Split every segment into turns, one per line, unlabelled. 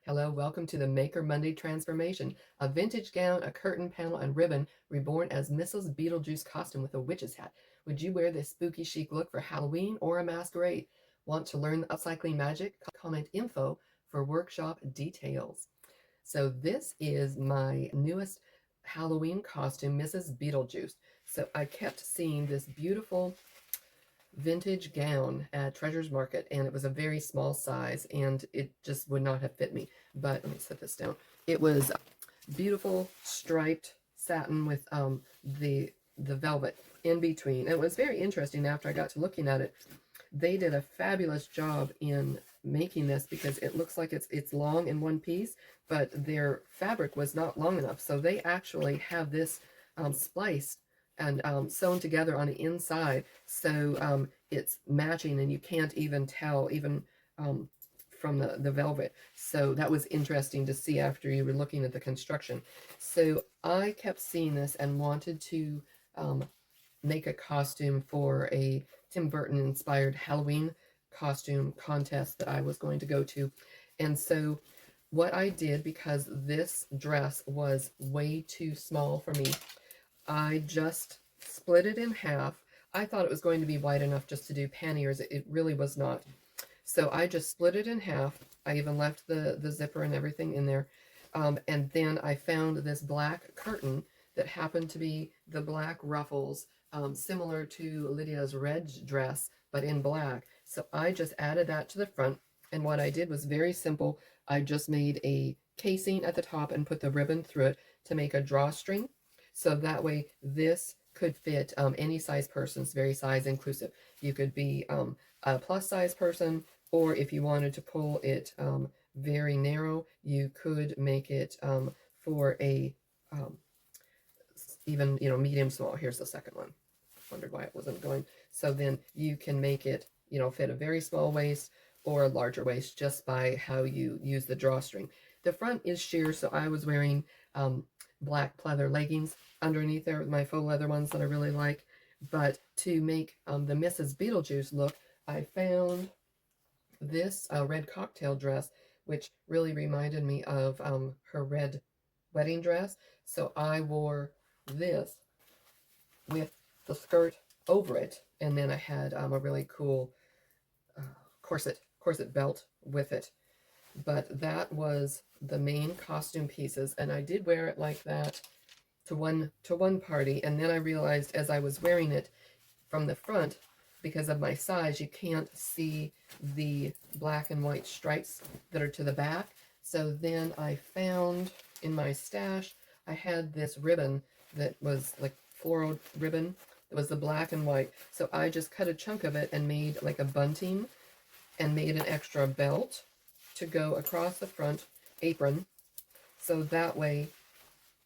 Hello, welcome to the Maker Monday transformation. A vintage gown, a curtain panel, and ribbon reborn as Mrs. Beetlejuice costume with a witch's hat. Would you wear this spooky chic look for Halloween or a masquerade? Want to learn the upcycling magic? Comment info for workshop details. So this is my newest Halloween costume, Mrs. Beetlejuice. So I kept seeing this beautiful vintage gown at Treasures Market, and it was a very small size, and it just would not have fit me. But let me set this down. It was beautiful striped satin with the velvet in between. It was very interesting after I got to looking at it. They did a fabulous job in making this because it looks like it's long in one piece, but their fabric was not long enough. So they actually have this spliced and sewn together on the inside, so it's matching and you can't even tell even from the velvet. So that was interesting to see after you were looking at the construction. So I kept seeing this and wanted to make a costume for a Tim Burton inspired Halloween costume contest that I was going to go to. And so what I did, because this dress was way too small for me, I just split it in half. I thought it was going to be wide enough just to do panniers. It really was not. So I just split it in half. I even left the zipper and everything in there. And then I found this black curtain that happened to be the black ruffles, similar to Lydia's red dress, but in black. So I just added that to the front. And what I did was very simple. I just made a casing at the top and put the ribbon through it to make a drawstring. So that way this could fit any size person. It's very size inclusive. You could be a plus size person, or if you wanted to pull it very narrow, you could make it for a even, medium small. Here's the second one. Wondered why it wasn't going. So then you can make it, fit a very small waist or a larger waist just by how you use the drawstring. The front is sheer, so I was wearing black pleather leggings underneath there, my faux leather ones that I really like. But to make the Mrs. Beetlejuice look, I found this red cocktail dress, which really reminded me of her red wedding dress. So I wore this with the skirt over it, and then I had a really cool corset belt with it. But that was the main costume pieces, and I did wear it like that to one party, and then I realized as I was wearing it from the front, because of my size, you can't see the black and white stripes that are to the back. So then I found in my stash, I had this ribbon that was like floral ribbon. It was the black and white. So I just cut a chunk of it and made like a bunting and made an extra belt to go across the front apron. So that way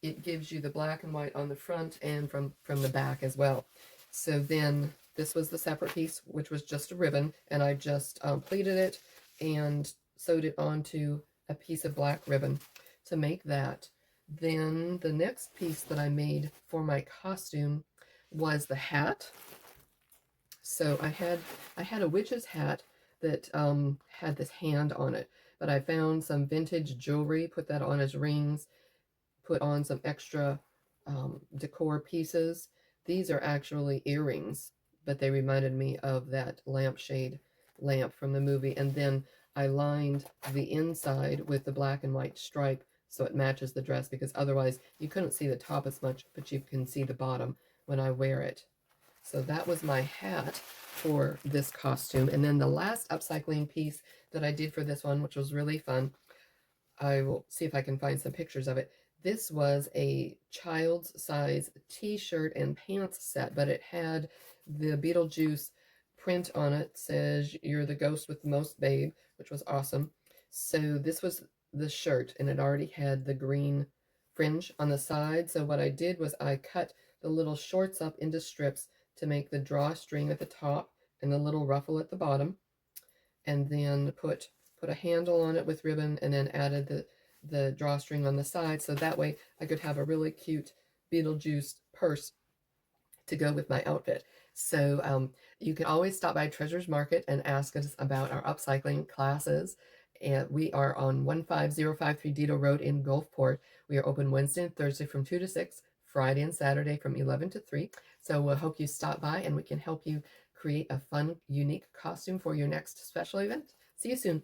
it gives you the black and white on the front and from the back as well. So then this was the separate piece, which was just a ribbon, and I just pleated it and sewed it onto a piece of black ribbon to make that. Then the next piece that I made for my costume was the hat. So I had a witch's hat that had this hand on it, but I found some vintage jewelry, put that on as rings, put on some extra decor pieces. These are actually earrings, but they reminded me of that lampshade lamp from the movie. And then I lined the inside with the black and white stripe so it matches the dress, because otherwise you couldn't see the top as much, but you can see the bottom when I wear it. So that was my hat for this costume. And then the last upcycling piece that I did for this one, which was really fun, I will see if I can find some pictures of it. This was a child's size t-shirt and pants set, but it had the Beetlejuice print on it. It says, "You're the ghost with the most, babe," which was awesome. So this was the shirt, and it already had the green fringe on the side. So what I did was I cut the little shorts up into strips to make the drawstring at the top and the little ruffle at the bottom, and then put a handle on it with ribbon, and then added the drawstring on the side, so that way I could have a really cute Beetlejuice purse to go with my outfit. So you can always stop by Treasures Market and ask us about our upcycling classes. And we are on 15053 Dido Road in Gulfport. We are open Wednesday and Thursday from 2 to 6, Friday and Saturday from 11 to 3. So we'll hope you stop by and we can help you create a fun, unique costume for your next special event. See you soon.